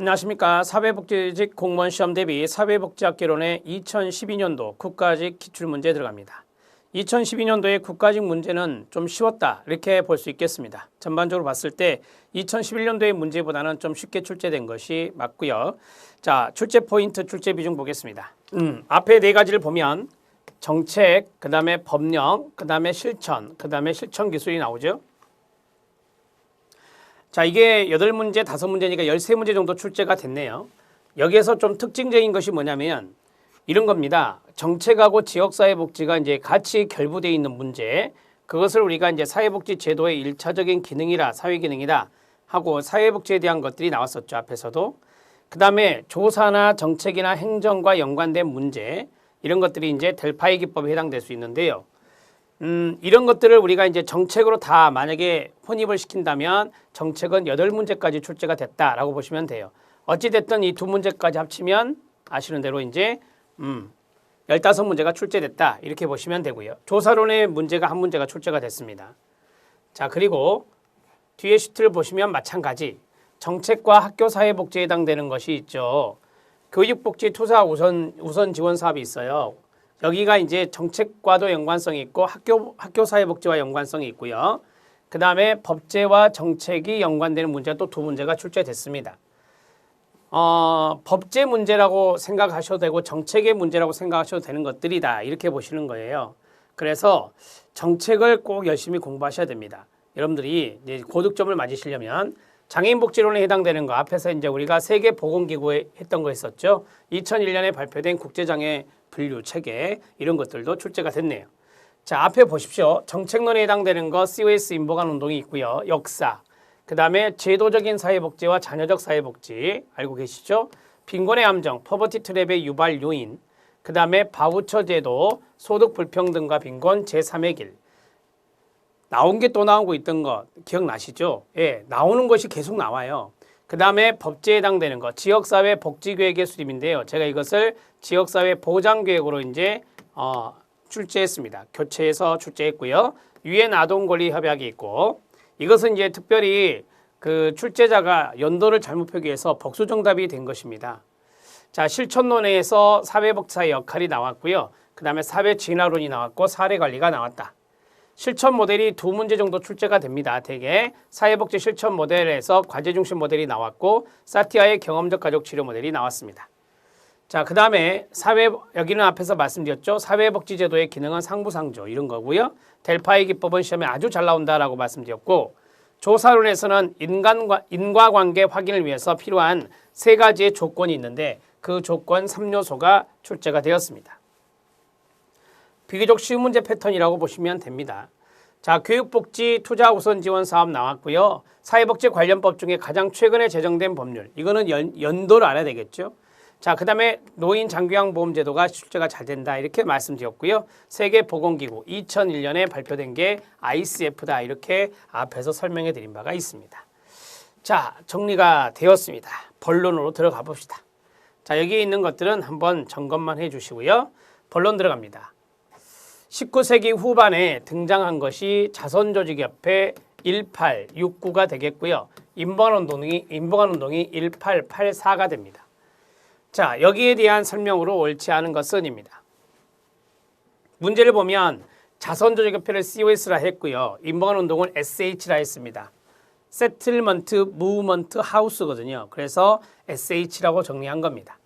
안녕하십니까. 사회복지직 공무원 시험 대비 사회복지학개론의 2012년도 국가직 기출문제 들어갑니다. 2012년도의 국가직 문제는 좀 쉬웠다 이렇게 볼 수 있겠습니다. 전반적으로 봤을 때 2011년도의 문제보다는 좀 쉽게 출제된 것이 맞고요. 자, 출제 포인트, 출제 비중 보겠습니다. 앞에 네 가지를 보면 정책, 그 다음에 법령, 그 다음에 실천, 그 다음에 실천 기술이 나오죠. 자, 이게 8문제, 5문제니까 13문제 정도 출제가 됐네요. 여기에서 좀 특징적인 것이 뭐냐면 이런 겁니다. 정책하고 지역사회복지가 이제 같이 결부되어 있는 문제, 그것을 우리가 이제 사회복지 제도의 1차적인 기능이라, 사회기능이다 하고 사회복지에 대한 것들이 나왔었죠. 앞에서도. 그 다음에 조사나 정책이나 행정과 연관된 문제, 이런 것들이 이제 델파이 기법에 해당될 수 있는데요. 이런 것들을 우리가 이제 정책으로 다 만약에 혼입을 시킨다면 정책은 8문제까지 출제가 됐다라고 보시면 돼요. 어찌됐든 이 2문제까지 합치면 아시는 대로 이제 15문제가 출제됐다 이렇게 보시면 되고요. 조사론의 문제가 1문제가 출제가 됐습니다. 자, 그리고 뒤에 시트를 보시면 마찬가지 정책과 학교사회복지에 해당되는 것이 있죠. 교육복지 투자 우선 지원 사업이 있어요. 여기가 이제 정책과도 연관성이 있고 학교사회복지와 연관성이 있고요. 그 다음에 법제와 정책이 연관되는 문제가 또 2문제가 출제됐습니다. 법제 문제라고 생각하셔도 되고 정책의 문제라고 생각하셔도 되는 것들이다 이렇게 보시는 거예요. 그래서 정책을 꼭 열심히 공부하셔야 됩니다. 여러분들이 이제 고득점을 맞으시려면 장애인복지론에 해당되는 거 앞에서 이제 우리가 세계보건기구에 했던 거 했었죠. 2001년에 발표된 국제장애 분류 체계 이런 것들도 출제가 됐네요. 자, 앞에 보십시오. 정책론에 해당되는 거 COS 인보관 운동이 있고요. 역사, 그 다음에 제도적인 사회복지와 자녀적 사회복지 알고 계시죠? 빈곤의 함정, 퍼버티 트랩의 유발 요인, 그 다음에 바우처 제도, 소득 불평등과 빈곤 제3의 길. 나온 게 또 나오고 있던 거 기억나시죠? 예, 나오는 것이 계속 나와요. 그 다음에 법제에 해당되는 거 지역사회 복지계획의 수립인데요. 제가 이것을 지역사회 보장계획으로 이제 출제했습니다. 교체해서 출제했고요. 유엔 아동권리협약이 있고 이것은 이제 특별히 그 출제자가 연도를 잘못 표기해서 복수정답이 된 것입니다. 자, 실천론에서 사회복지사의 역할이 나왔고요. 그 다음에 사회진화론이 나왔고 사례관리가 나왔다. 실천 모델이 2문제 정도 출제가 됩니다. 대개 사회복지 실천 모델에서 과제 중심 모델이 나왔고 사티아의 경험적 가족 치료 모델이 나왔습니다. 자, 그 다음에 여기는 앞에서 말씀드렸죠. 사회복지제도의 기능은 상부상조 이런 거고요. 델파이 기법은 시험에 아주 잘 나온다라고 말씀드렸고 조사론에서는 인과관계 확인을 위해서 필요한 3가지의 조건이 있는데 그 조건 3요소가 출제가 되었습니다. 비교적 쉬운 문제 패턴이라고 보시면 됩니다. 자, 교육복지 투자 우선 지원 사업 나왔고요. 사회복지 관련법 중에 가장 최근에 제정된 법률. 이거는 연도를 알아야 되겠죠. 자, 그 다음에 노인 장기요양보험제도가 출제가 잘 된다 이렇게 말씀드렸고요. 세계보건기구 2001년에 발표된 게 ICF다 이렇게 앞에서 설명해 드린 바가 있습니다. 자, 정리가 되었습니다. 본론으로 들어가 봅시다. 자, 여기에 있는 것들은 한번 점검만 해 주시고요. 본론 들어갑니다. 19세기 후반에 등장한 것이 자선조직협회 1869가 되겠고요. 인보관운동이 1884가 됩니다. 자, 여기에 대한 설명으로 옳지 않은 것은입니다. 문제를 보면 자선조직협회를 COS라 했고요. 인보관운동을 SH라 했습니다. 세틀먼트, 무브먼트, 하우스거든요. 그래서 SH라고 정리한 겁니다.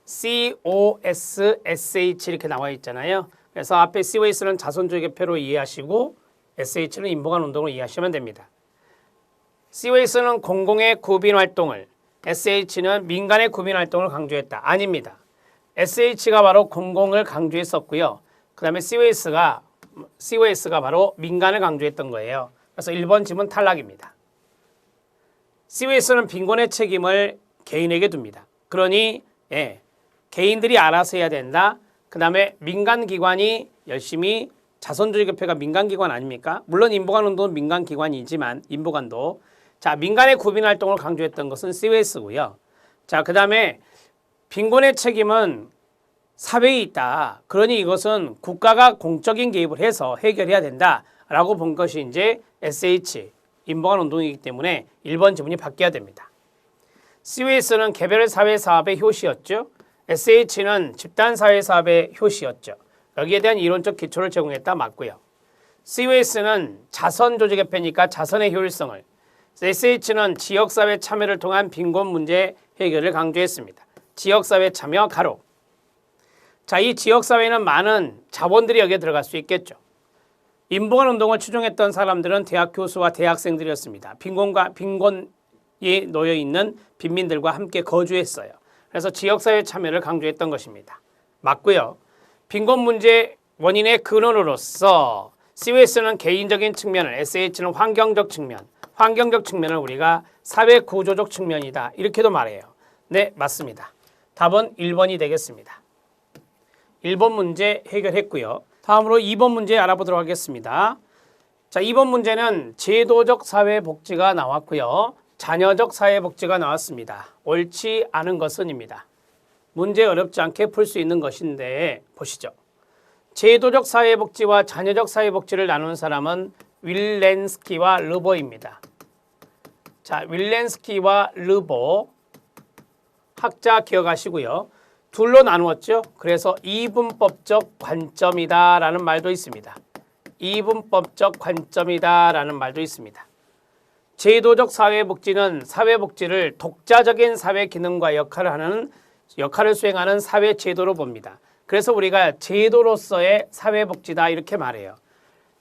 COS, SH 이렇게 나와 있잖아요. 그래서 앞에 COS는 자선조직협회로 이해하시고 SH는 인보관운동으로 이해하시면 됩니다. COS는 공공의 구빈활동을, SH는 민간의 구빈활동을 강조했다. 아닙니다. SH가 바로 공공을 강조했었고요. 그 다음에 COS가 바로 민간을 강조했던 거예요. 그래서 1번 지문 탈락입니다. COS는 빈곤의 책임을 개인에게 둡니다. 그러니 개인들이 알아서 해야 된다. 그 다음에 민간기관이 열심히 자선조직협회가 민간기관 아닙니까? 물론 인보관운동은 민간기관이지만 인보관도 자, 민간의 구빈활동을 강조했던 것은 COS고요. 자, 그 다음에 빈곤의 책임은 사회에 있다. 그러니 이것은 국가가 공적인 개입을 해서 해결해야 된다라고 본 것이 이제 SH 인보관운동이기 때문에 1번 지문이 바뀌어야 됩니다. COS는 개별 사회 사업의 효시였죠. SH는 집단 사회 사업의 효시였죠. 여기에 대한 이론적 기초를 제공했다 맞고요. COS는 자선 조직의 패니까 자선의 효율성을, SH는 지역사회 참여를 통한 빈곤 문제 해결을 강조했습니다. 지역사회 참여 가로. 자, 이 지역사회는 많은 자본들이 여기에 들어갈 수 있겠죠. 인봉한 운동을 추종했던 사람들은 대학 교수와 대학생들이었습니다. 빈곤에 놓여 있는 빈민들과 함께 거주했어요. 그래서 지역사회 참여를 강조했던 것입니다. 맞고요. 빈곤 문제 원인의 근원으로서 COS는 개인적인 측면을, SH는 환경적 측면을 우리가 사회 구조적 측면이다 이렇게도 말해요. 네, 맞습니다. 답은 1번이 되겠습니다. 1번 문제 해결했고요. 다음으로 2번 문제 알아보도록 하겠습니다. 자, 2번 문제는 제도적 사회복지가 나왔고요. 자녀적 사회복지가 나왔습니다. 옳지 않은 것은입니다. 문제 어렵지 않게 풀 수 있는 것인데 보시죠. 제도적 사회복지와 자녀적 사회복지를 나눈 사람은 윌렌스키와 르보입니다. 자, 윌렌스키와 르보 학자 기억하시고요. 둘로 나누었죠. 그래서 이분법적 관점이다라는 말도 있습니다. 이분법적 관점이다라는 말도 있습니다. 제도적 사회복지는 사회복지를 독자적인 사회 기능과 역할을 수행하는 사회 제도로 봅니다. 그래서 우리가 제도로서의 사회복지다 이렇게 말해요.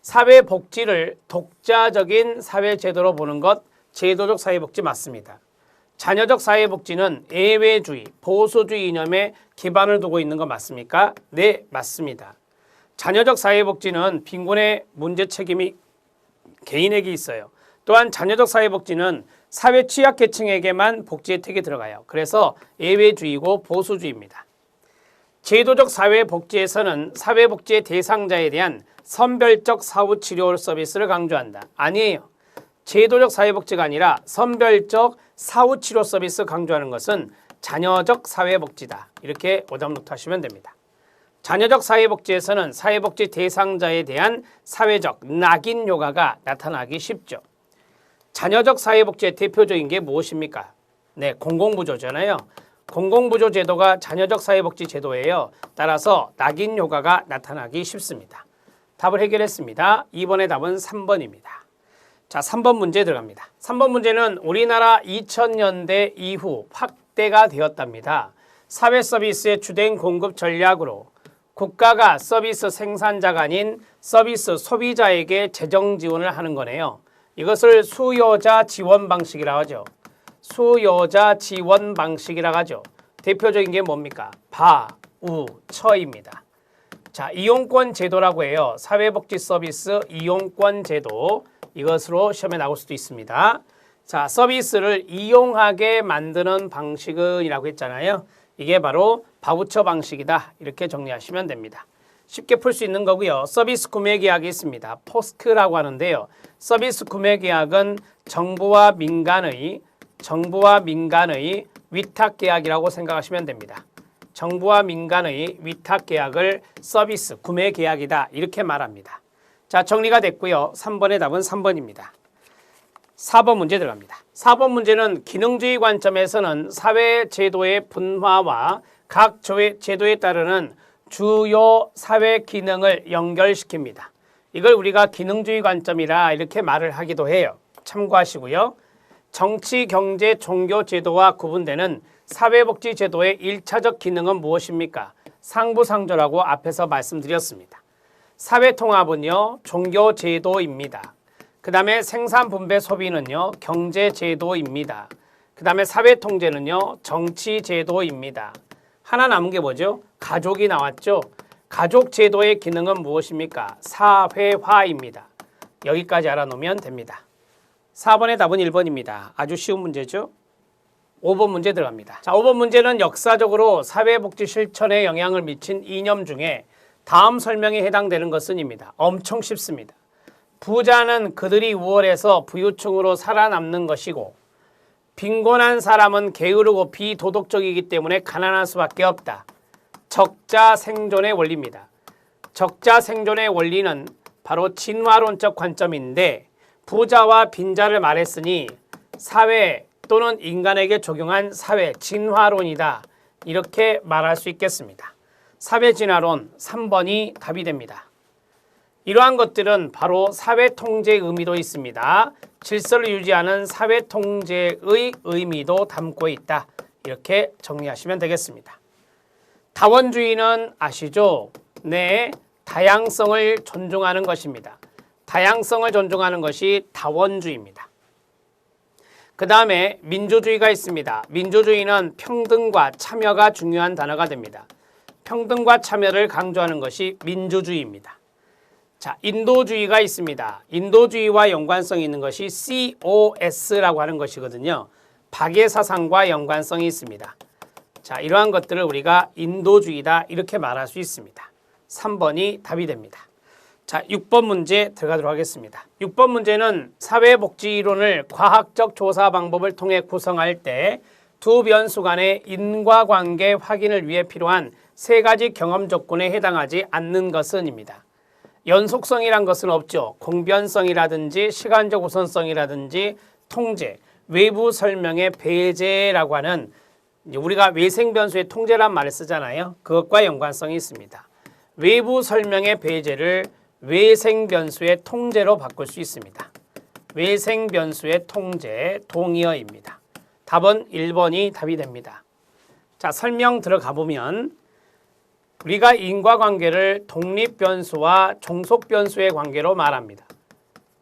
사회복지를 독자적인 사회 제도로 보는 것 제도적 사회복지 맞습니다. 자녀적 사회복지는 예외주의, 보수주의 이념에 기반을 두고 있는 거 맞습니까? 네, 맞습니다. 자녀적 사회복지는 빈곤의 문제 책임이 개인에게 있어요. 또한 자녀적 사회복지는 사회 취약계층에게만 복지 혜택이 들어가요. 그래서 예외주의고 보수주의입니다. 제도적 사회복지에서는 사회복지의 대상자에 대한 선별적 사후치료 서비스를 강조한다. 아니에요. 제도적 사회복지가 아니라 선별적 사후치료 서비스 강조하는 것은 자녀적 사회복지다. 이렇게 오답노트 하시면 됩니다. 자녀적 사회복지에서는 사회복지 대상자에 대한 사회적 낙인 효과가 나타나기 쉽죠. 자녀적 사회복지의 대표적인 게 무엇입니까? 네, 공공부조잖아요. 공공부조 제도가 자녀적 사회복지 제도예요. 따라서 낙인 효과가 나타나기 쉽습니다. 답을 해결했습니다. 2번의 답은 3번입니다. 자, 3번 문제 들어갑니다. 3번 문제는 우리나라 2000년대 이후 확대가 되었답니다. 사회 서비스의 주된 공급 전략으로 국가가 서비스 생산자가 아닌 서비스 소비자에게 재정 지원을 하는 거네요. 이것을 수요자 지원 방식이라고 하죠. 수요자 지원 방식이라고 하죠. 대표적인 게 뭡니까? 바, 우, 처입니다. 자, 이용권 제도라고 해요. 사회복지 서비스 이용권 제도. 이것으로 시험에 나올 수도 있습니다. 자, 서비스를 이용하게 만드는 방식은이라고 했잖아요. 이게 바로 바우처 방식이다. 이렇게 정리하시면 됩니다. 쉽게 풀 수 있는 거고요. 서비스 구매 계약이 있습니다. 포스크라고 하는데요. 서비스 구매 계약은 정부와 민간의 위탁 계약이라고 생각하시면 됩니다. 정부와 민간의 위탁 계약을 서비스 구매 계약이다. 이렇게 말합니다. 자, 정리가 됐고요. 3번의 답은 3번입니다. 4번 문제 들어갑니다. 4번 문제는 기능주의 관점에서는 사회 제도의 분화와 각 제도에 따르는 주요 사회 기능을 연결시킵니다. 이걸 우리가 기능주의 관점이라 이렇게 말을 하기도 해요. 참고하시고요. 정치, 경제, 종교 제도와 구분되는 사회복지 제도의 1차적 기능은 무엇입니까? 상부상조라고 앞에서 말씀드렸습니다. 사회통합은요, 종교제도입니다. 그 다음에 생산분배 소비는요, 경제제도입니다. 그 다음에 사회통제는요, 정치제도입니다. 하나 남은 게 뭐죠? 가족이 나왔죠? 가족제도의 기능은 무엇입니까? 사회화입니다. 여기까지 알아놓으면 됩니다. 4번의 답은 1번입니다. 아주 쉬운 문제죠? 5번 문제 들어갑니다. 자, 5번 문제는 역사적으로 사회복지 실천에 영향을 미친 이념 중에 다음 설명에 해당되는 것은입니다. 엄청 쉽습니다. 부자는 그들이 우월해서 부유층으로 살아남는 것이고 빈곤한 사람은 게으르고 비도덕적이기 때문에 가난할 수밖에 없다. 적자 생존의 원리입니다. 적자 생존의 원리는 바로 진화론적 관점인데 부자와 빈자를 말했으니 사회 또는 인간에게 적용한 사회 진화론이다. 이렇게 말할 수 있겠습니다. 사회 진화론 3번이 답이 됩니다. 이러한 것들은 바로 사회 통제의 의미도 있습니다. 질서를 유지하는 사회 통제의 의미도 담고 있다. 이렇게 정리하시면 되겠습니다. 다원주의는 아시죠? 네, 다양성을 존중하는 것입니다. 다양성을 존중하는 것이 다원주의입니다. 그 다음에 민주주의가 있습니다. 민주주의는 평등과 참여가 중요한 단어가 됩니다. 평등과 참여를 강조하는 것이 민주주의입니다. 자, 인도주의가 있습니다. 인도주의와 연관성이 있는 것이 COS라고 하는 것이거든요. 박애사상과 연관성이 있습니다. 자, 이러한 것들을 우리가 인도주의다 이렇게 말할 수 있습니다. 3번이 답이 됩니다. 자, 6번 문제 들어가도록 하겠습니다. 6번 문제는 사회복지이론을 과학적 조사 방법을 통해 구성할 때 두 변수 간의 인과관계 확인을 위해 필요한 세 가지 경험 조건에 해당하지 않는 것은입니다. 연속성이란 것은 없죠. 공변성이라든지 시간적 우선성이라든지 통제, 외부 설명의 배제라고 하는 우리가 외생 변수의 통제란 말을 쓰잖아요. 그것과 연관성이 있습니다. 외부 설명의 배제를 외생 변수의 통제로 바꿀 수 있습니다. 외생 변수의 통제 동의어입니다. 답은 1번이 답이 됩니다. 자, 설명 들어가 보면 우리가 인과관계를 독립변수와 종속변수의 관계로 말합니다.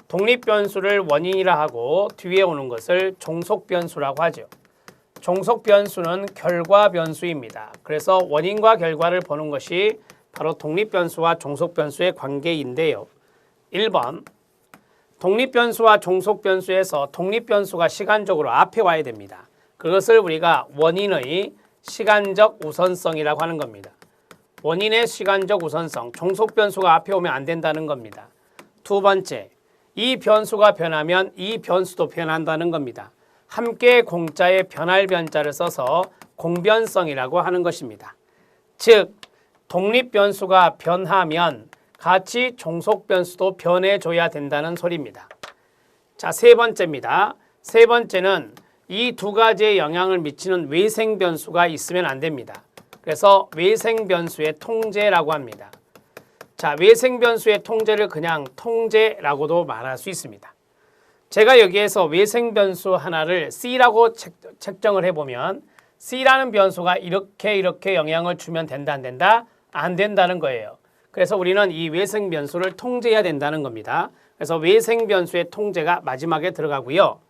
독립변수를 원인이라 하고 뒤에 오는 것을 종속변수라고 하죠. 종속변수는 결과변수입니다. 그래서 원인과 결과를 보는 것이 바로 독립변수와 종속변수의 관계인데요. 1번, 독립변수와 종속변수에서 독립변수가 시간적으로 앞에 와야 됩니다. 그것을 우리가 원인의 시간적 우선성이라고 하는 겁니다. 원인의 시간적 우선성, 종속변수가 앞에 오면 안 된다는 겁니다. 두 번째, 이 변수가 변하면 이 변수도 변한다는 겁니다. 함께 공자의 변할 변자를 써서 공변성이라고 하는 것입니다. 즉, 독립변수가 변하면 같이 종속변수도 변해줘야 된다는 소리입니다. 자, 세 번째입니다. 세 번째는 이 두 가지의 영향을 미치는 외생변수가 있으면 안 됩니다. 그래서 외생변수의 통제라고 합니다. 자, 외생변수의 통제를 그냥 통제라고도 말할 수 있습니다. 제가 여기에서 외생변수 하나를 C라고 책정을 해보면 C라는 변수가 이렇게 영향을 주면 된다 안 된다? 안 된다는 거예요. 그래서 우리는 이 외생변수를 통제해야 된다는 겁니다. 그래서 외생변수의 통제가 마지막에 들어가고요.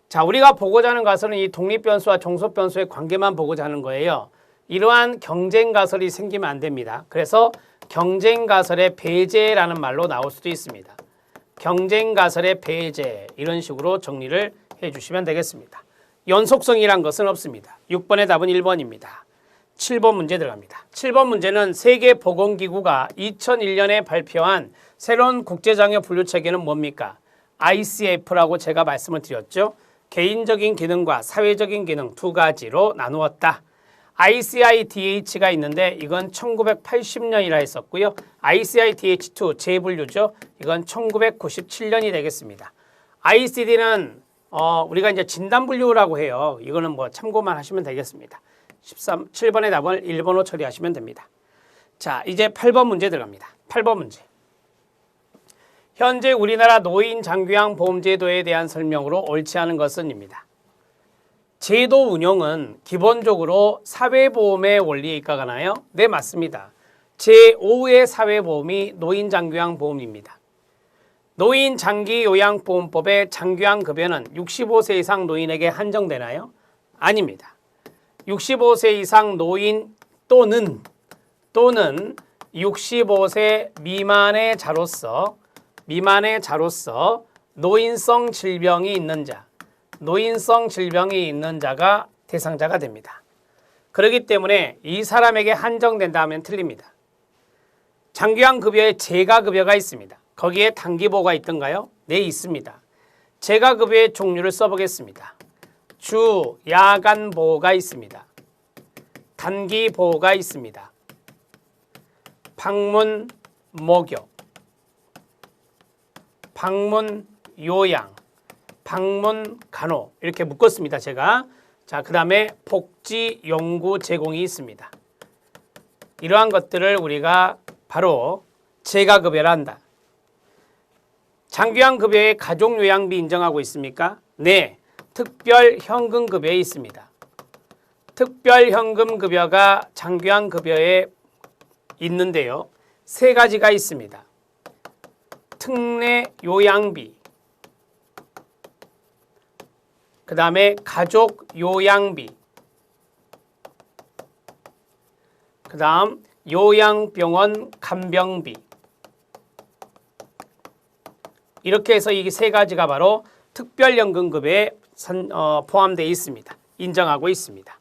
자, 우리가 보고자 하는 가설은 이 독립변수와 종속변수의 관계만 보고자 하는 거예요. 이러한 경쟁가설이 생기면 안 됩니다. 그래서 경쟁가설의 배제라는 말로 나올 수도 있습니다. 경쟁가설의 배제 이런 식으로 정리를 해주시면 되겠습니다. 연속성이란 것은 없습니다. 6번의 답은 1번입니다. 7번 문제 들어갑니다. 7번 문제는 세계보건기구가 2001년에 발표한 새로운 국제장애 분류체계는 뭡니까? ICF라고 제가 말씀을 드렸죠. 개인적인 기능과 사회적인 기능 두 가지로 나누었다. ICIDH가 있는데 이건 1980년이라 했었고요. ICIDH2 재분류죠. 이건 1997년이 되겠습니다. ICD는 우리가 이제 진단분류라고 해요. 이거는 뭐 참고만 하시면 되겠습니다. 7번의 답을 1번으로 처리하시면 됩니다. 자, 이제 8번 문제 들어갑니다. 8번 문제. 현재 우리나라 노인 장기요양 보험제도에 대한 설명으로 옳지 않은 것은입니다. 제도 운영은 기본적으로 사회보험의 원리에 입각하나요? 네, 맞습니다. 제5의 사회보험이 노인장기요양보험입니다. 노인장기요양보험법의 장기요양급여는 65세 이상 노인에게 한정되나요? 아닙니다. 65세 이상 노인 또는 65세 미만의 자로서 노인성 질병이 있는 자가 대상자가 됩니다. 그렇기 때문에 이 사람에게 한정된다 하면 틀립니다. 장기요양급여에 재가급여가 있습니다. 거기에 단기보호가 있던가요? 네, 있습니다. 재가급여의 종류를 써보겠습니다. 주, 야간 보호가 있습니다. 단기 보호가 있습니다. 방문, 목욕, 방문, 요양, 방문, 간호 이렇게 묶었습니다. 제가. 자, 그 다음에 복지, 연구, 제공이 있습니다. 이러한 것들을 우리가 바로 재가급여라 한다. 장기화급여에 가족요양비 인정하고 있습니까? 네, 특별현금급여에 있습니다. 특별현금급여가 장기화급여에 있는데요. 세 가지가 있습니다. 특례요양비, 그 다음에 가족요양비, 그 다음 요양병원 간병비. 이렇게 해서 이 세 가지가 바로 특별연금급여에 포함되어 있습니다. 인정하고 있습니다.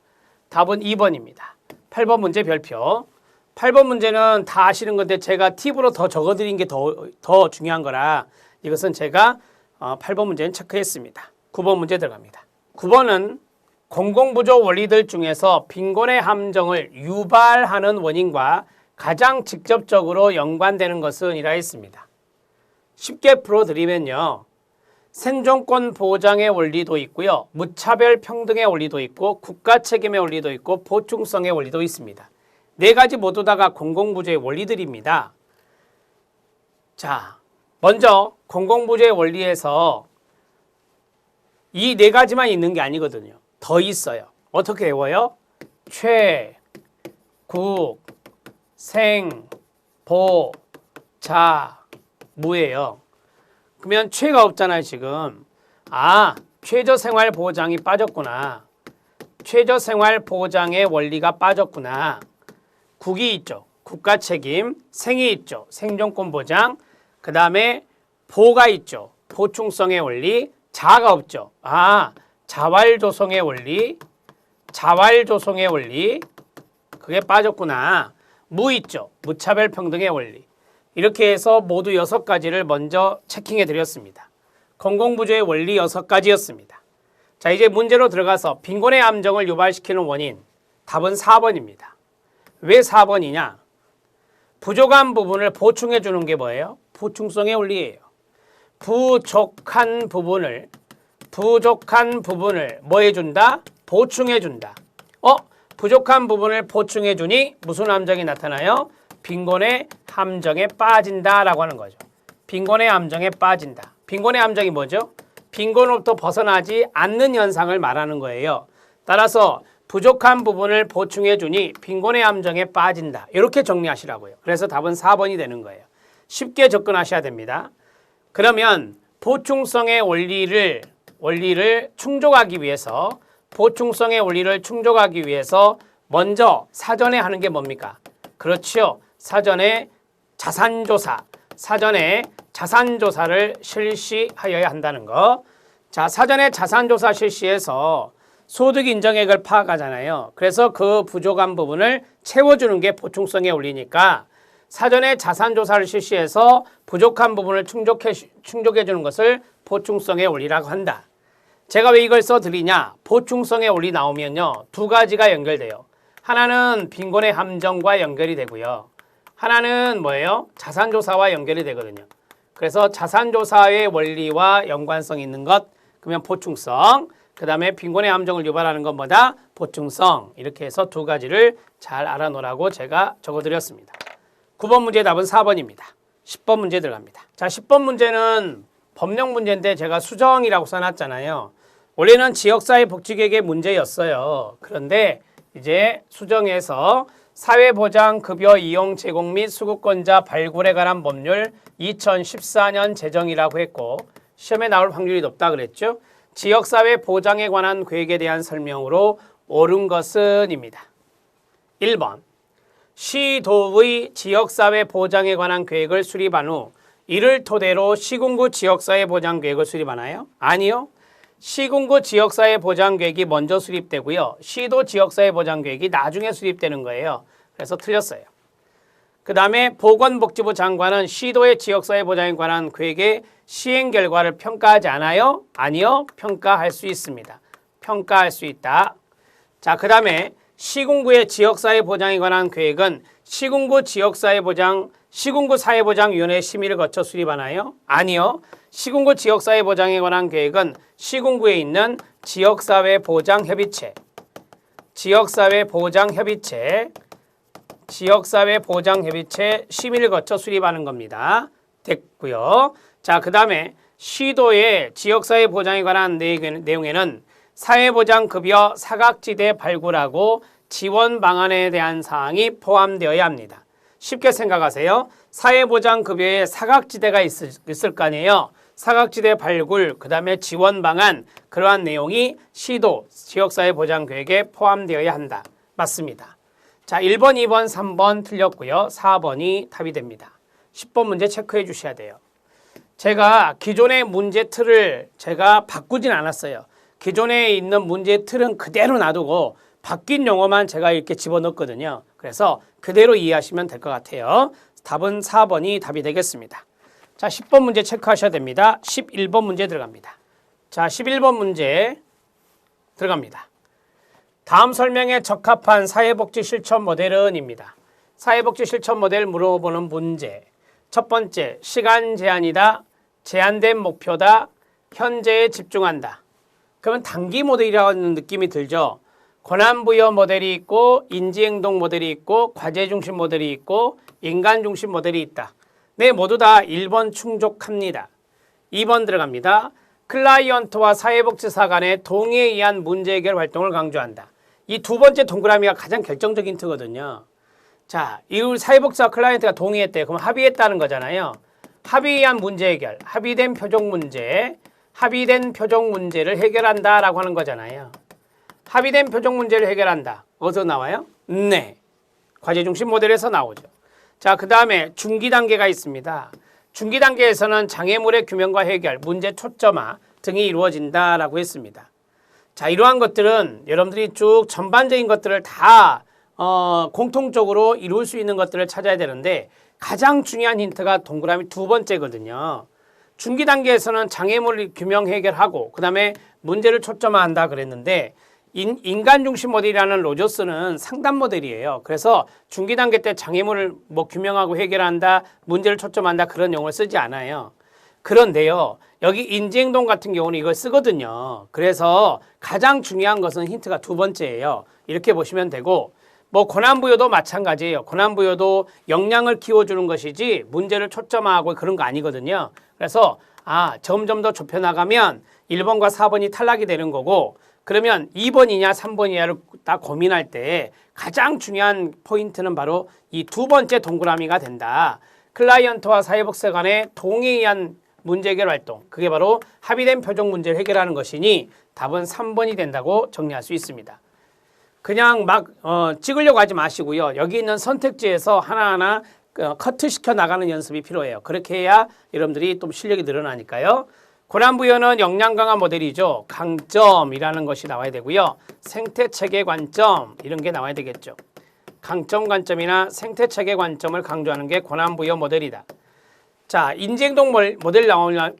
답은 2번입니다. 8번 문제 별표. 8번 문제는 다 아시는 건데 제가 팁으로 더 적어드린 게 더 중요한 거라 이것은 제가 8번 문제는 체크했습니다. 9번 문제 들어갑니다. 9번은 공공부조 원리들 중에서 빈곤의 함정을 유발하는 원인과 가장 직접적으로 연관되는 것은 이라 했습니다. 쉽게 풀어드리면요. 생존권 보장의 원리도 있고요. 무차별 평등의 원리도 있고 국가 책임의 원리도 있고 보충성의 원리도 있습니다. 네 가지 모두 다가 공공부조의 원리들입니다. 자, 먼저 공공부조의 원리에서 이 네 가지만 있는 게 아니거든요. 더 있어요. 어떻게 외워요? 최, 국, 생, 보, 자, 무예요. 그러면 최가 없잖아요, 지금. 아, 최저생활보장이 빠졌구나. 최저생활보장의 원리가 빠졌구나. 국이 있죠. 국가책임. 생이 있죠. 생존권 보장. 그 다음에 보가 있죠. 보충성의 원리. 자가 없죠. 아, 자활조성의 원리. 자활조성의 원리. 그게 빠졌구나. 무 있죠. 무차별평등의 원리. 이렇게 해서 모두 6가지를 먼저 체킹해 드렸습니다. 공공부조의 원리 6가지였습니다. 자, 이제 문제로 들어가서 빈곤의 함정을 유발시키는 원인. 답은 4번입니다. 왜 4번이냐? 부족한 부분을 보충해 주는 게 뭐예요? 보충성의 원리예요. 부족한 부분을 뭐 해준다? 보충해 준다. 부족한 부분을 보충해 주니 무슨 함정이 나타나요? 빈곤의 함정에 빠진다라고 하는 거죠. 빈곤의 함정에 빠진다. 빈곤의 함정이 뭐죠? 빈곤으로부터 벗어나지 않는 현상을 말하는 거예요. 따라서 부족한 부분을 보충해 주니 빈곤의 함정에 빠진다. 이렇게 정리하시라고요. 그래서 답은 4번이 되는 거예요. 쉽게 접근하셔야 됩니다. 그러면 보충성의 원리를 충족하기 위해서 보충성의 원리를 충족하기 위해서 먼저 사전에 하는 게 뭡니까? 그렇죠. 사전에 자산조사를 실시하여야 한다는 거. 자, 사전에 자산조사 실시해서 소득 인정액을 파악하잖아요. 그래서 그 부족한 부분을 채워주는 게 보충성의 원리니까 사전에 자산조사를 실시해서 부족한 부분을 충족해 주는 것을 보충성의 원리라고 한다. 제가 왜 이걸 써드리냐? 보충성의 원리 나오면요. 두 가지가 연결돼요. 하나는 빈곤의 함정과 연결이 되고요. 하나는 뭐예요? 자산조사와 연결이 되거든요. 그래서 자산조사의 원리와 연관성이 있는 것, 그러면 보충성, 그 다음에 빈곤의 함정을 유발하는 것보다 보충성, 이렇게 해서 두 가지를 잘 알아놓으라고 제가 적어드렸습니다. 9번 문제의 답은 4번입니다. 10번 문제 들어갑니다. 자, 10번 문제는 법령 문제인데 제가 수정이라고 써놨잖아요. 원래는 지역사회복지계획의 문제였어요. 그런데 이제 수정해서 사회보장급여 이용 제공 및 수급권자 발굴에 관한 법률 2014년 제정이라고 했고 시험에 나올 확률이 높다 그랬죠. 지역사회 보장에 관한 계획에 대한 설명으로 옳은 것은 입니다. 1번 시도의 지역사회 보장에 관한 계획을 수립한 후 이를 토대로 시군구 지역사회 보장 계획을 수립하나요? 아니요. 시군구 지역사회 보장 계획이 먼저 수립되고요. 시도 지역사회 보장 계획이 나중에 수립되는 거예요. 그래서 틀렸어요. 그 다음에 보건복지부 장관은 시도의 지역사회 보장에 관한 계획의 시행 결과를 평가하지 않아요? 아니요. 평가할 수 있습니다. 평가할 수 있다. 자, 그 다음에 시군구의 지역사회 보장에 관한 계획은 시군구 사회보장위원회 심의를 거쳐 수립하나요? 아니요. 시군구 지역사회 보장에 관한 계획은 시군구에 있는 지역사회 보장협의체, 지역사회 보장협의체 심의를 거쳐 수립하는 겁니다. 됐고요. 자, 그 다음에 시도의 지역사회 보장에 관한 내용에는 사회보장급여 사각지대 발굴하고 지원 방안에 대한 사항이 포함되어야 합니다. 쉽게 생각하세요. 사회보장급여에 사각지대가 있을 거 아니에요. 사각지대 발굴, 그 다음에 지원 방안, 그러한 내용이 시도 지역사회보장계획에 포함되어야 한다. 맞습니다. 자, 1번, 2번, 3번 틀렸고요. 4번이 답이 됩니다. 10번 문제 체크해 주셔야 돼요. 제가 기존의 문제 틀을 제가 바꾸진 않았어요. 기존에 있는 문제 틀은 그대로 놔두고 바뀐 용어만 제가 이렇게 집어넣었거든요. 그래서 그대로 이해하시면 될 것 같아요. 답은 4번이 답이 되겠습니다. 자, 10번 문제 체크하셔야 됩니다. 11번 문제 들어갑니다. 자, 11번 문제 들어갑니다. 다음 설명에 적합한 사회복지 실천 모델은입니다. 사회복지 실천 모델 물어보는 문제. 첫 번째, 시간 제한이다. 제한된 목표다. 현재에 집중한다. 그러면 단기 모델이라는 느낌이 들죠. 권한부여 모델이 있고 인지행동 모델이 있고 과제중심 모델이 있고 인간중심 모델이 있다. 네, 모두 다 1번 충족합니다. 2번 들어갑니다. 클라이언트와 사회복지사 간의 동의에 의한 문제 해결 활동을 강조한다. 이 두 번째 동그라미가 가장 결정적인 힌트거든요. 자, 이 사회복지사 클라이언트가 동의했대요. 그럼 합의했다는 거잖아요. 합의에 의한 문제 해결, 합의된 표적 문제를 해결한다라고 하는 거잖아요. 합의된 표적 문제를 해결한다. 어디서 나와요? 네, 과제중심 모델에서 나오죠. 자, 그 다음에 중기 단계가 있습니다. 중기 단계에서는 장애물의 규명과 해결, 문제 초점화 등이 이루어진다라고 했습니다. 자, 이러한 것들은 여러분들이 쭉 전반적인 것들을 다 공통적으로 이룰 수 있는 것들을 찾아야 되는데 가장 중요한 힌트가 동그라미 두 번째거든요. 중기 단계에서는 장애물 규명 해결하고 그 다음에 문제를 초점화한다 그랬는데 인간 중심 모델이라는 로저스는 상담 모델이에요. 그래서 중기 단계 때 장애물을 규명하고 해결한다, 문제를 초점한다 그런 용어를 쓰지 않아요. 그런데요, 여기 인지행동 같은 경우는 이걸 쓰거든요. 그래서 가장 중요한 것은 힌트가 두 번째예요. 이렇게 보시면 되고, 권한부여도 마찬가지예요. 권한부여도 역량을 키워주는 것이지 문제를 초점화하고 그런 거 아니거든요. 그래서 점점 더 좁혀나가면 1번과 4번이 탈락이 되는 거고, 그러면 2번이냐 3번이냐를 딱 고민할 때 가장 중요한 포인트는 바로 이 두 번째 동그라미가 된다. 클라이언트와 사회복지사 간의 동의에 의한 문제 해결 활동, 그게 바로 합의된 표적 문제를 해결하는 것이니 답은 3번이 된다고 정리할 수 있습니다. 그냥 막 찍으려고 하지 마시고요. 여기 있는 선택지에서 하나하나 커트시켜 나가는 연습이 필요해요. 그렇게 해야 여러분들이 또 실력이 늘어나니까요. 권한부여는 역량 강화 모델이죠. 강점이라는 것이 나와야 되고요. 생태체계 관점 이런 게 나와야 되겠죠. 강점 관점이나 생태체계 관점을 강조하는 게 권한부여 모델이다. 자, 인지행동 모델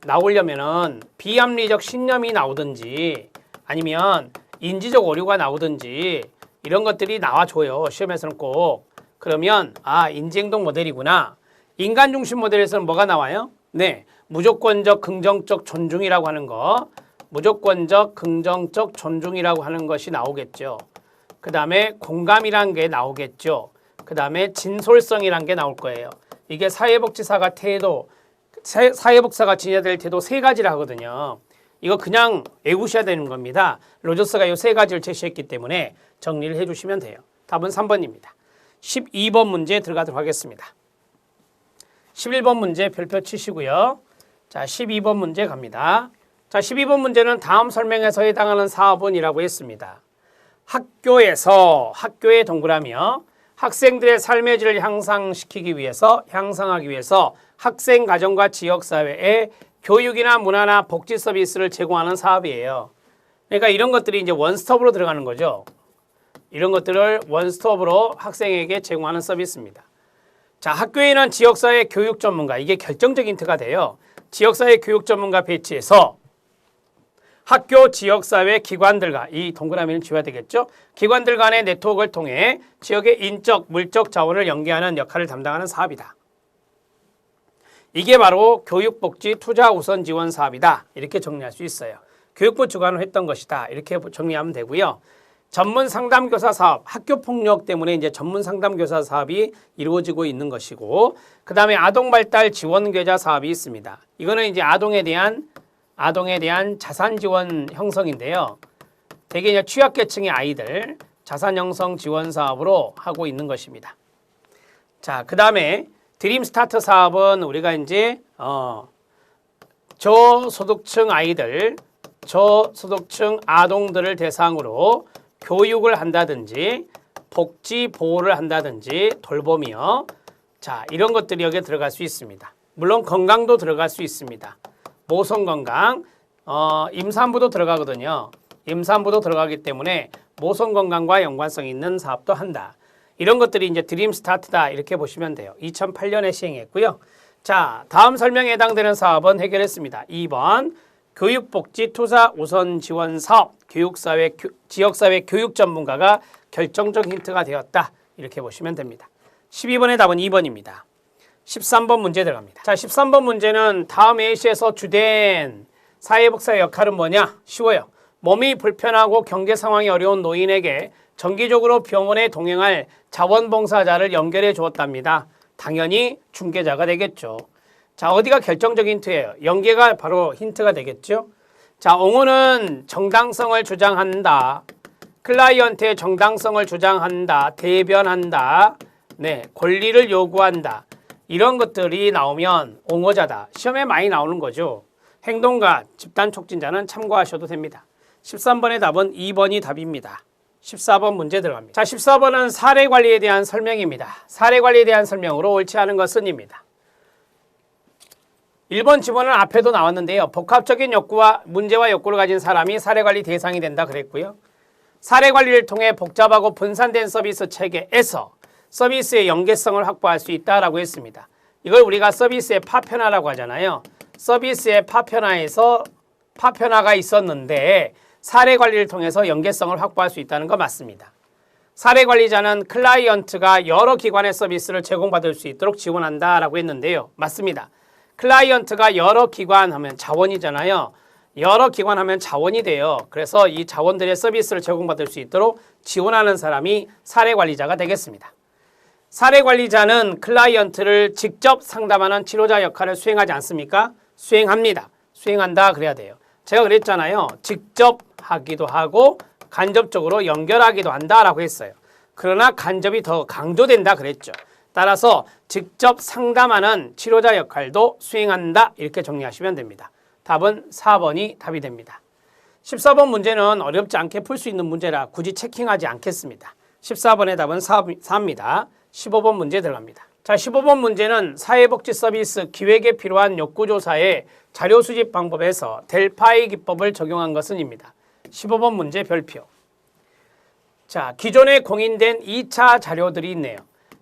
나오려면은 비합리적 신념이 나오든지 아니면 인지적 오류가 나오든지 이런 것들이 나와줘요. 시험에서는 꼭. 그러면 인지행동 모델이구나. 인간중심 모델에서는 뭐가 나와요? 네, 무조건적 긍정적 존중이라고 하는 거, 무조건적 긍정적 존중이라고 하는 것이 나오겠죠. 그 다음에 공감이라는 게 나오겠죠. 그 다음에 진솔성이라는 게 나올 거예요. 이게 사회복지사가 사회복지사가 지녀야 될 태도 세 가지를 하거든요. 이거 그냥 외우셔야 되는 겁니다. 로저스가 이 세 가지를 제시했기 때문에 정리를 해주시면 돼요. 답은 3번입니다. 12번 문제 들어가도록 하겠습니다. 11번 문제 별표 치시고요. 자, 12번 문제 갑니다. 자, 12번 문제는 다음 설명에서 해당하는 사업원이라고 했습니다. 학교의 동그라미요. 학생들의 삶의 질을 향상하기 위해서 학생, 가정과 지역사회에 교육이나 문화나 복지 서비스를 제공하는 사업이에요. 그러니까 이런 것들이 이제 원스톱으로 들어가는 거죠. 이런 것들을 원스톱으로 학생에게 제공하는 서비스입니다. 자, 학교에는 지역사회 교육 전문가, 이게 결정적인 힌트가 돼요. 지역사회 교육 전문가 배치해서 학교 지역사회 기관들과, 이 동그라미는 지워야 되겠죠. 기관들 간의 네트워크를 통해 지역의 인적, 물적 자원을 연계하는 역할을 담당하는 사업이다. 이게 바로 교육복지 투자 우선 지원 사업이다. 이렇게 정리할 수 있어요. 교육부 주관을 했던 것이다. 이렇게 정리하면 되고요. 전문 상담교사 사업, 학교 폭력 때문에 이제 전문 상담교사 사업이 이루어지고 있는 것이고, 그 다음에 아동 발달 지원 계좌 사업이 있습니다. 이거는 이제 아동에 대한 자산 지원 형성인데요. 대개 이제 취약계층의 아이들 자산 형성 지원 사업으로 하고 있는 것입니다. 자, 그 다음에 드림 스타트 사업은 우리가 이제 저소득층 아이들, 저소득층 아동들을 대상으로 교육을 한다든지 복지 보호를 한다든지 돌봄이요. 자, 이런 것들이 여기에 들어갈 수 있습니다. 물론 건강도 들어갈 수 있습니다. 모성 건강, 임산부도 들어가거든요. 임산부도 들어가기 때문에 모성 건강과 연관성 있는 사업도 한다. 이런 것들이 이제 드림 스타트다. 이렇게 보시면 돼요. 2008년에 시행했고요. 자, 다음 설명에 해당되는 사업은 해결했습니다. 2번 교육복지 투자 우선 지원 사업, 지역사회 교육 전문가가 결정적 힌트가 되었다. 이렇게 보시면 됩니다. 12번의 답은 2번입니다. 13번 문제 들어갑니다. 자, 13번 문제는 다음 A시에서 주된 사회복사의 역할은 뭐냐? 쉬워요. 몸이 불편하고 경제 상황이 어려운 노인에게 정기적으로 병원에 동행할 자원봉사자를 연결해 주었답니다. 당연히 중개자가 되겠죠. 자, 어디가 결정적 힌트예요? 연계가 바로 힌트가 되겠죠. 자, 옹호는 정당성을 주장한다. 클라이언트의 정당성을 주장한다. 대변한다. 네, 권리를 요구한다. 이런 것들이 나오면 옹호자다. 시험에 많이 나오는 거죠. 행동가, 집단 촉진자는 참고하셔도 됩니다. 13번의 답은 2번이 답입니다. 14번 문제 들어갑니다. 자, 14번은 사례 관리에 대한 설명입니다. 사례 관리에 대한 설명으로 옳지 않은 것은입니다. 1번 지문은 앞에도 나왔는데요. 복합적인 욕구와 문제와 욕구를 가진 사람이 사례 관리 대상이 된다 그랬고요. 사례 관리를 통해 복잡하고 분산된 서비스 체계에서 서비스의 연계성을 확보할 수 있다라고 했습니다. 이걸 우리가 서비스의 파편화라고 하잖아요. 서비스의 파편화에서 파편화가 있었는데 사례 관리를 통해서 연계성을 확보할 수 있다는 거 맞습니다. 사례 관리자는 클라이언트가 여러 기관의 서비스를 제공받을 수 있도록 지원한다라고 했는데요. 맞습니다. 클라이언트가 여러 기관 하면 자원이잖아요. 여러 기관 하면 자원이 돼요. 그래서 이 자원들의 서비스를 제공받을 수 있도록 지원하는 사람이 사례 관리자가 되겠습니다. 사례 관리자는 클라이언트를 직접 상담하는 치료자 역할을 수행하지 않습니까? 수행합니다. 수행한다 그래야 돼요. 제가 그랬잖아요. 직접 하기도 하고 간접적으로 연결하기도 한다라고 했어요. 그러나 간접이 더 강조된다 그랬죠. 따라서 직접 상담하는 치료자 역할도 수행한다 이렇게 정리하시면 됩니다. 답은 4번이 답이 됩니다. 14번 문제는 어렵지 않게 풀 수 있는 문제라 굳이 체킹하지 않겠습니다. 14번의 답은 4입니다. 15번 문제 들어갑니다. 자, 15번 문제는 사회복지 서비스 기획에 필요한 욕구조사의 자료 수집 방법에서 델파이 기법을 적용한 것은입니다. 15번 문제 별표. 자, 기존에 공인된 2차 자료들이 있네요.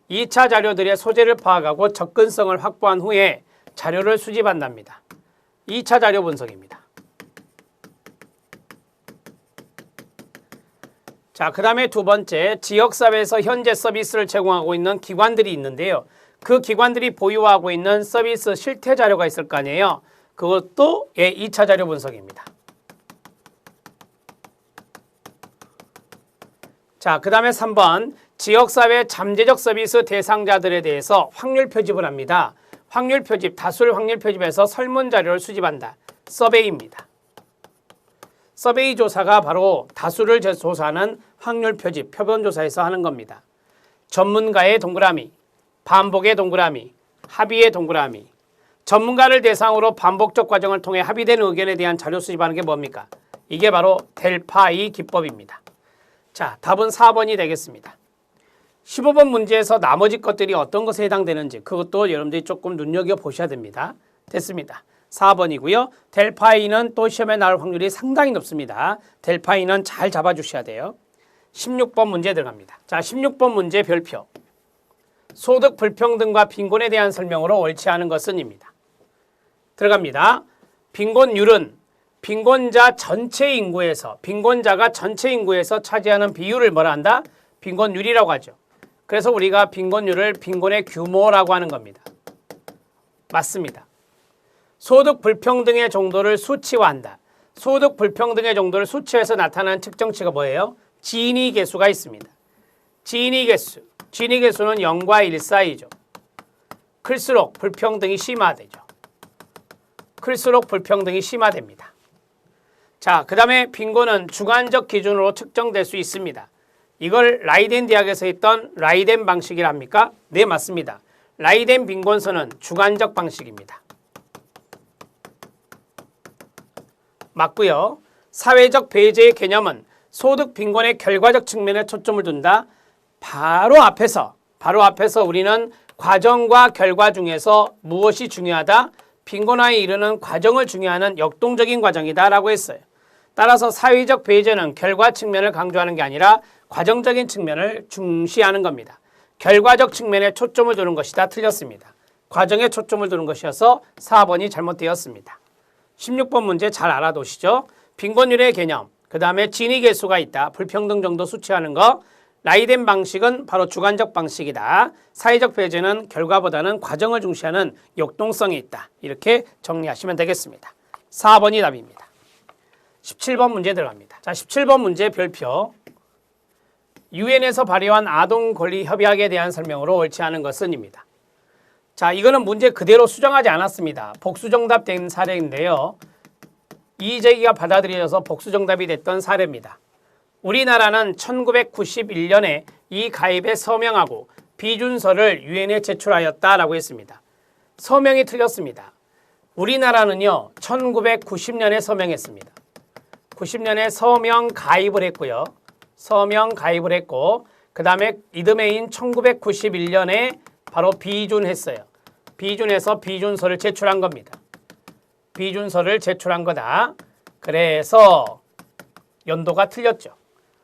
2차 자료들의 소재를 파악하고 접근성을 확보한 후에 자료를 수집한답니다. 2차 자료 분석입니다. 자, 그 다음에 두 번째, 지역사회에서 현재 서비스를 제공하고 있는 기관들이 있는데요. 그 기관들이 보유하고 있는 서비스 실태 자료가 있을 거 아니에요. 그것도 2차 자료 분석입니다. 자, 그 다음에 3번, 지역사회 잠재적 서비스 대상자들에 대해서 확률 표집을 합니다. 확률 표집, 다수를 확률 표집해서 설문 자료를 수집한다. 서베이입니다. 서베이 조사가 바로 다수를 조사하는 확률 표집, 표본 조사에서 하는 겁니다. 전문가의 동그라미, 반복의 동그라미, 합의의 동그라미. 전문가를 대상으로 반복적 과정을 통해 합의된 의견에 대한 자료 수집하는 게 뭡니까? 이게 바로 델파이 기법입니다. 자, 답은 4번이 되겠습니다. 15번 문제에서 나머지 것들이 어떤 것에 해당되는지 그것도 여러분들이 조금 눈여겨보셔야 됩니다. 됐습니다. 4번이고요. 델파이는 또 시험에 나올 확률이 상당히 높습니다. 델파이는 잘 잡아주셔야 돼요. 16번 문제 들어갑니다. 자, 16번 문제 별표. 소득 불평등과 빈곤에 대한 설명으로 옳지 않은 것은입니다. 들어갑니다. 빈곤율은 빈곤자 전체 인구에서 빈곤자가 전체 인구에서 차지하는 비율을 뭐라 한다? 빈곤율이라고 하죠. 그래서 우리가 빈곤율을 빈곤의 규모라고 하는 겁니다. 맞습니다. 소득 불평등의 정도를 수치화한다. 소득 불평등의 정도를 수치해서 나타나는 측정치가 뭐예요? 지니 계수가 있습니다. 지니 계수는 0과 1 사이죠. 클수록 불평등이 심화되죠. 클수록 불평등이 심화됩니다. 자, 그 다음에 빈곤은 주관적 기준으로 측정될 수 있습니다. 이걸 라이덴 대학에서 했던 라이덴 방식이랍니까? 네, 맞습니다. 라이덴 빈곤선은 주관적 방식입니다. 맞고요. 사회적 배제의 개념은 소득 빈곤의 결과적 측면에 초점을 둔다. 바로 앞에서 우리는 과정과 결과 중에서 무엇이 중요하다? 빈곤화에 이르는 과정을 중요하는 역동적인 과정이다 라고 했어요. 따라서 사회적 배제는 결과 측면을 강조하는 게 아니라 과정적인 측면을 중시하는 겁니다. 결과적 측면에 초점을 두는 것이다. 틀렸습니다. 과정에 초점을 두는 것이어서 4번이 잘못되었습니다. 16번 문제 잘 알아두시죠. 빈곤율의 개념, 그 다음에 지니 계수가 있다. 불평등 정도 수치하는 거. 라이덴 방식은 바로 주관적 방식이다. 사회적 배제는 결과보다는 과정을 중시하는 역동성이 있다. 이렇게 정리하시면 되겠습니다. 4번이 답입니다. 17번 문제 들어갑니다. 자, 17번 문제 별표. 유엔에서 발의한 아동 권리 협약에 대한 설명으로 옳지 않은 것은입니다. 자, 이거는 문제 그대로 수정하지 않았습니다. 복수정답된 사례인데요. 이의제기가 받아들여져서 복수정답이 됐던 사례입니다. 우리나라는 1991년에 이 가입에 서명하고 비준서를 유엔에 제출하였다라고 했습니다. 서명이 틀렸습니다. 우리나라는요, 1990년에 서명했습니다. 90년에 서명 가입을 했고요. 서명 가입을 했고, 그 다음에 이듬해인 1991년에 바로 비준했어요. 비준해서 비준서를 제출한 겁니다. 비준서를 제출한 거다. 그래서 연도가 틀렸죠.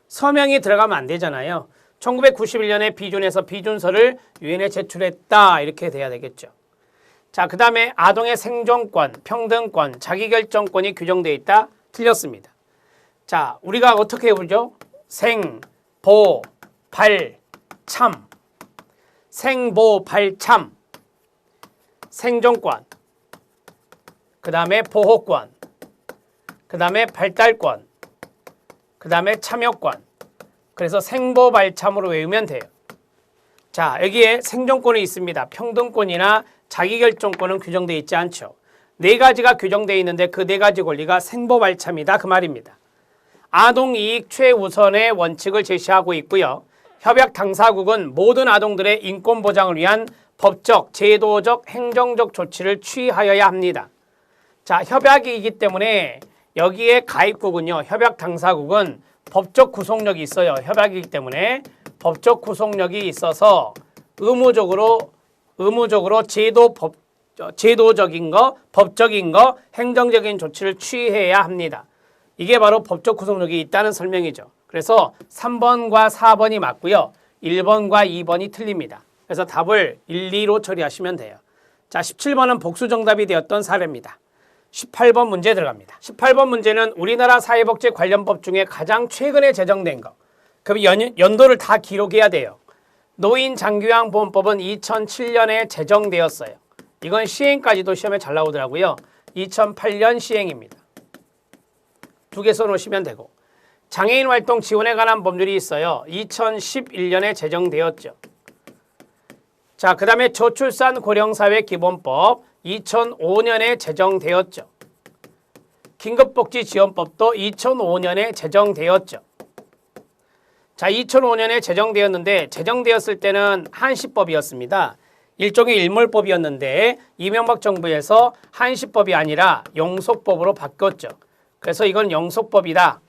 서명이 들어가면 안 되잖아요. 1991년에 비준해서 비준서를 유엔에 제출했다. 이렇게 돼야 되겠죠. 자, 그 다음에 아동의 생존권, 평등권, 자기결정권이 규정되어 있다. 틀렸습니다. 자, 우리가 어떻게 부르죠? 생, 보, 발, 참. 생, 보, 발, 참. 생존권, 그 다음에 보호권, 그 다음에 발달권, 그 다음에 참여권. 그래서 생보발참으로 외우면 돼요. 자, 여기에 생존권이 있습니다. 평등권이나 자기결정권은 규정되어 있지 않죠. 네 가지가 규정되어 있는데 그 네 가지 권리가 생보발참이다 그 말입니다. 아동이익 최우선의 원칙을 제시하고 있고요. 협약 당사국은 모든 아동들의 인권 보장을 위한 법적, 제도적, 행정적 조치를 취하여야 합니다. 자, 협약이기 때문에 여기에 가입국은요, 협약 당사국은 법적 구속력이 있어요. 협약이기 때문에 법적 구속력이 있어서 의무적으로 제도적인 거, 법적인 거, 행정적인 조치를 취해야 합니다. 이게 바로 법적 구속력이 있다는 설명이죠. 그래서 3번과 4번이 맞고요. 1번과 2번이 틀립니다. 그래서 답을 1, 2로 처리하시면 돼요. 자, 17번은 복수 정답이 되었던 사례입니다. 18번 문제 들어갑니다. 18번 문제는 우리나라 사회복지 관련법 중에 가장 최근에 제정된 거. 그럼 연도를 다 기록해야 돼요. 노인장기요양보험법은 2007년에 제정되었어요. 이건 시행까지도 시험에 잘 나오더라고요. 2008년 시행입니다. 두 개 써놓으시면 되고. 장애인 활동 지원에 관한 법률이 있어요. 2011년에 제정되었죠. 자, 그 다음에 저출산 고령사회 기본법 2005년에 제정되었죠. 긴급복지지원법도 2005년에 제정되었죠. 자, 2005년에 제정되었는데 제정되었을 때는 한시법이었습니다. 일종의 일몰법이었는데 이명박 정부에서 한시법이 아니라 영속법으로 바꿨죠. 그래서 이건 영속법이다.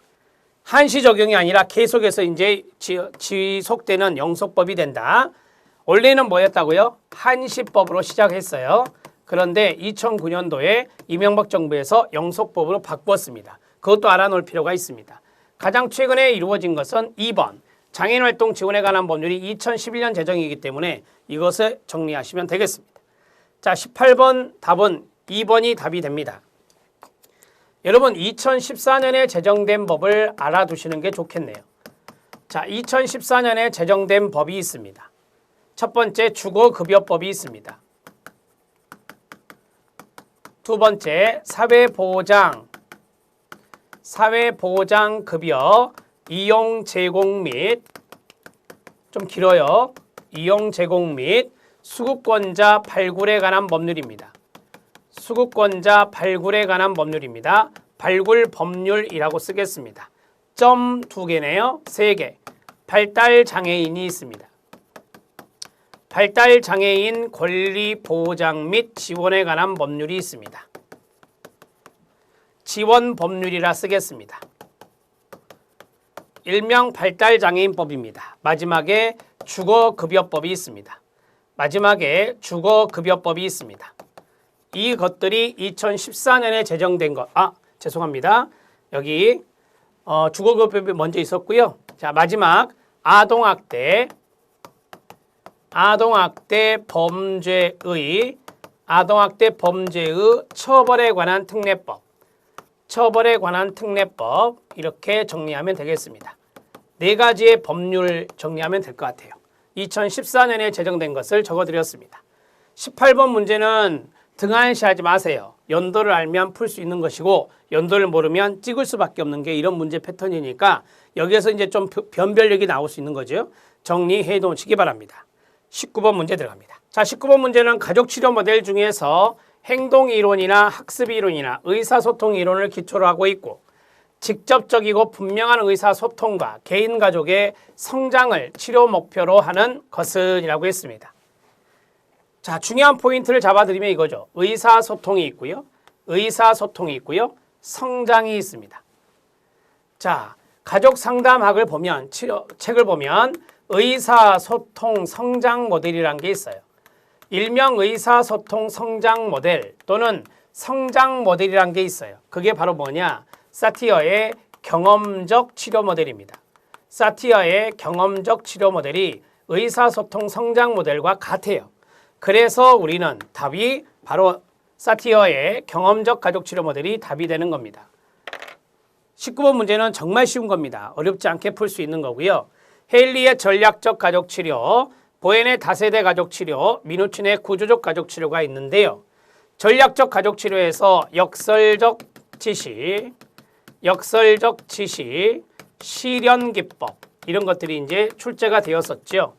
한시 적용이 아니라 계속해서 이제 지속되는 영속법이 된다. 원래는 뭐였다고요? 한시법으로 시작했어요. 그런데 2009년도에 이명박 정부에서 영속법으로 바꾸었습니다. 그것도 알아놓을 필요가 있습니다. 가장 최근에 이루어진 것은 2번 장애인활동 지원에 관한 법률이 2011년 제정이기 때문에 이것을 정리하시면 되겠습니다. 자, 18번 답은 2번이 답이 됩니다. 여러분 2014년에 제정된 법을 알아두시는 게 좋겠네요. 자, 2014년에 제정된 법이 있습니다. 첫 번째 주거급여법이 있습니다. 두 번째, 사회보장급여 이용 제공 및 좀 길어요. 이용 제공 및 수급권자 발굴에 관한 법률입니다. 수급권자 발굴에 관한 법률입니다. 발굴 법률이라고 쓰겠습니다. 점 2개네요. 3개. 발달장애인이 있습니다. 발달장애인 권리 보장 및 지원에 관한 법률이 있습니다. 지원 법률이라 쓰겠습니다. 일명 발달장애인법입니다. 마지막에 주거급여법이 있습니다. 이것들이 2014년에 제정된 것. 죄송합니다. 여기 주거급여법이 먼저 있었고요. 자, 마지막 아동학대 범죄의 처벌에 관한 특례법 이렇게 정리하면 되겠습니다. 4가지의 법률 정리하면 될 것 같아요. 2014년에 제정된 것을 적어드렸습니다. 18번 문제는 등한시하지 마세요. 연도를 알면 풀 수 있는 것이고 연도를 모르면 찍을 수밖에 없는 게 이런 문제 패턴이니까 여기에서 이제 좀 변별력이 나올 수 있는 거죠. 정리해 놓으시기 바랍니다. 19번 문제 들어갑니다. 자, 19번 문제는 가족치료 모델 중에서 행동이론이나 학습이론이나 의사소통이론을 기초로 하고 있고 직접적이고 분명한 의사소통과 개인 가족의 성장을 치료 목표로 하는 것은이라고 했습니다. 자, 중요한 포인트를 잡아드리면 이거죠. 의사소통이 있고요. 성장이 있습니다. 자, 가족상담학을 보면 책을 보면 의사소통 성장 모델이라는 게 있어요. 일명 의사소통 성장 모델 또는 성장 모델이라는 게 있어요. 그게 바로 뭐냐? 사티어의 경험적 치료 모델입니다. 사티어의 경험적 치료 모델이 의사소통 성장 모델과 같아요. 그래서 우리는 답이 바로 사티어의 경험적 가족 치료 모델이 답이 되는 겁니다. 19번 문제는 정말 쉬운 겁니다. 어렵지 않게 풀 수 있는 거고요. 헤일리의 전략적 가족 치료, 보엔의 다세대 가족 치료, 미누친의 구조적 가족 치료가 있는데요. 전략적 가족 치료에서 역설적 지시, 실현 기법 이런 것들이 이제 출제가 되었었죠.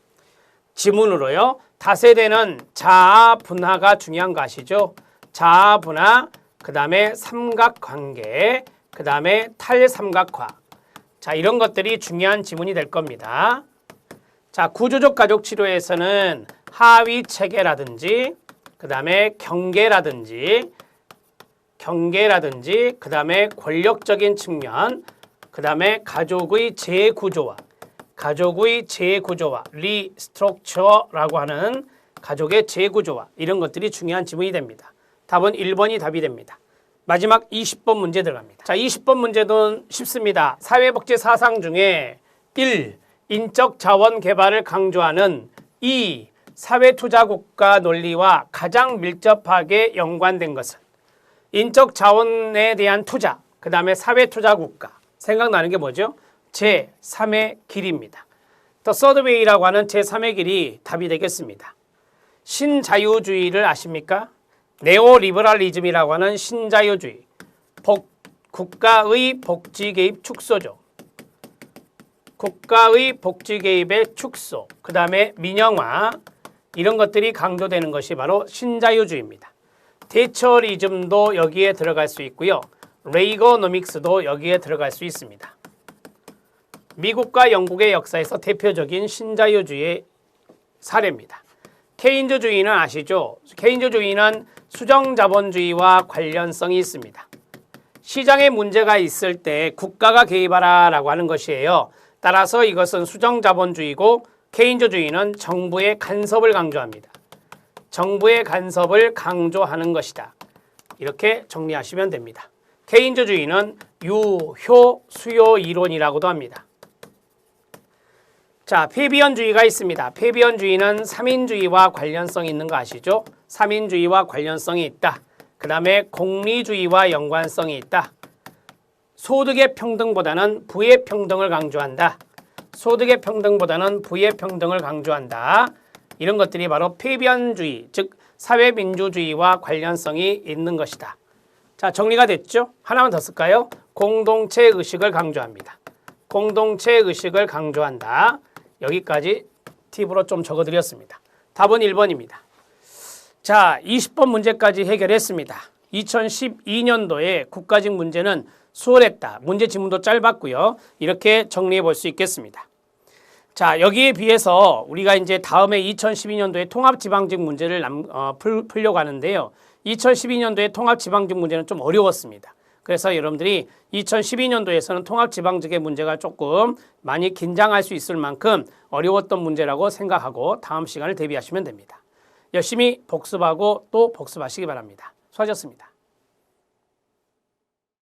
지문으로요. 다세대는 자아 분화가 중요한 거 아시죠? 자아 분화, 그 다음에 삼각관계, 그 다음에 탈삼각화. 자, 이런 것들이 중요한 지문이 될 겁니다. 자, 구조적 가족 치료에서는 하위 체계라든지, 그 다음에 경계라든지, 그 다음에 권력적인 측면, 그 다음에 가족의 재구조화, 리스트럭처라고 하는 가족의 재구조화 이런 것들이 중요한 지문이 됩니다. 답은 1번이 답이 됩니다. 마지막 20번 문제 들어갑니다. 자, 20번 문제도 쉽습니다. 사회복지 사상 중에 1. 인적 자원 개발을 강조하는 2. 사회투자국가 논리와 가장 밀접하게 연관된 것은 인적 자원에 대한 투자, 그 다음에 사회투자국가. 생각나는 게 뭐죠? 제3의 길입니다. 더 서드웨이라고 하는 제3의 길이 답이 되겠습니다. 신자유주의를 아십니까? 네오리버럴리즘이라고 하는 신자유주의. 국가의 복지 개입 축소죠. 국가의 복지 개입의 축소, 그 다음에 민영화 이런 것들이 강조되는 것이 바로 신자유주의입니다. 대처리즘도 여기에 들어갈 수 있고요. 레이거노믹스도 여기에 들어갈 수 있습니다. 미국과 영국의 역사에서 대표적인 신자유주의의 사례입니다. 케인즈주의는 아시죠? 케인즈주의는 수정자본주의와 관련성이 있습니다. 시장에 문제가 있을 때 국가가 개입하라 라고 하는 것이에요. 따라서 이것은 수정자본주의고 케인즈주의는 정부의 간섭을 강조합니다. 정부의 간섭을 강조하는 것이다. 이렇게 정리하시면 됩니다. 케인즈주의는 유효 수요 이론이라고도 합니다. 자, 페비언주의가 있습니다. 페비언주의는 3인주의와 관련성이 있는 거 아시죠? 3인주의와 관련성이 있다. 그 다음에 공리주의와 연관성이 있다. 소득의 평등보다는 부의 평등을 강조한다. 소득의 평등보다는 부의 평등을 강조한다. 이런 것들이 바로 페비언주의, 즉 사회민주주의와 관련성이 있는 것이다. 자, 정리가 됐죠? 하나만 더 쓸까요? 공동체 의식을 강조합니다. 공동체 의식을 강조한다. 여기까지 팁으로 좀 적어드렸습니다. 답은 1번입니다. 자, 20번 문제까지 해결했습니다. 2012년도에 국가직 문제는 수월했다. 문제 지문도 짧았고요. 이렇게 정리해 볼 수 있겠습니다. 자, 여기에 비해서 우리가 이제 다음에 2012년도에 통합지방직 문제를 풀려고 하는데요. 2012년도에 통합지방직 문제는 좀 어려웠습니다. 그래서 여러분들이 2012년도에서는 통합지방직의 문제가 조금 많이 긴장할 수 있을 만큼 어려웠던 문제라고 생각하고 다음 시간을 대비하시면 됩니다. 열심히 복습하고 또 복습하시기 바랍니다. 수고하셨습니다.